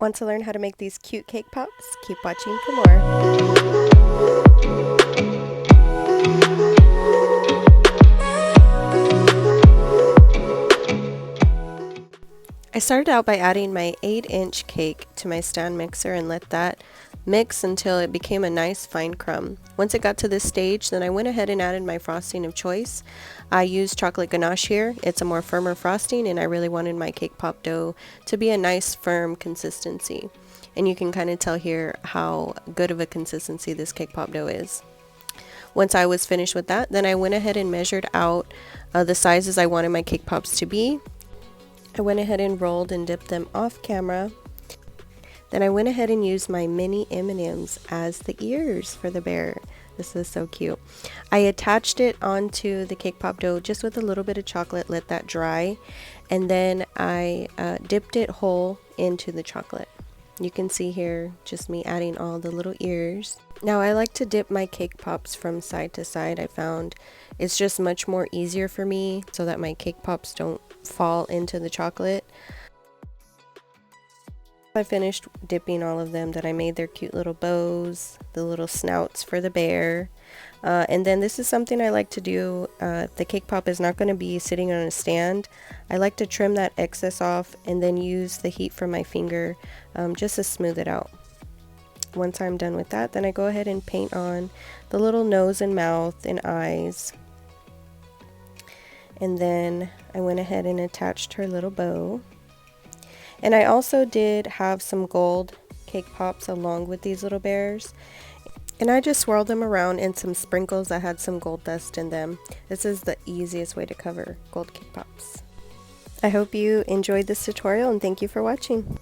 Want to learn how to make these cute cake pops? Keep watching for more. I started out by adding my 8-inch cake to my stand mixer and let that mix until it became a nice fine crumb. Once it got to this stage, then I went ahead and added my frosting of choice. I used chocolate ganache here. It's a more firmer frosting, and I really wanted my cake pop dough to be a nice firm consistency. And you can kind of tell here how good of a consistency this cake pop dough is. Once I was finished with that, then I went ahead and measured out the sizes I wanted my cake pops to be. I went ahead and rolled and dipped them off camera. Then I went ahead and used my mini M&Ms as the ears for the bear. This is so cute. I attached it onto the cake pop dough just with a little bit of chocolate, let that dry, and then I dipped it whole into the chocolate. You can see here just me adding all the little ears. Now I like to dip my cake pops from side to side. I found it's just much more easier for me so that my cake pops don't fall into the chocolate. I finished dipping all of them, that I made their cute little bows, the little snouts for the bear. And then this is something I like to do. The cake pop is not going to be sitting on a stand. I like to trim that excess off and then use the heat from my finger just to smooth it out. Once I'm done with that, then I go ahead and paint on the little nose and mouth and eyes. And then I went ahead and attached her little bow. And I also did have some gold cake pops along with these little bears. And I just swirled them around in some sprinkles that had some gold dust in them. This is the easiest way to cover gold cake pops. I hope you enjoyed this tutorial and thank you for watching.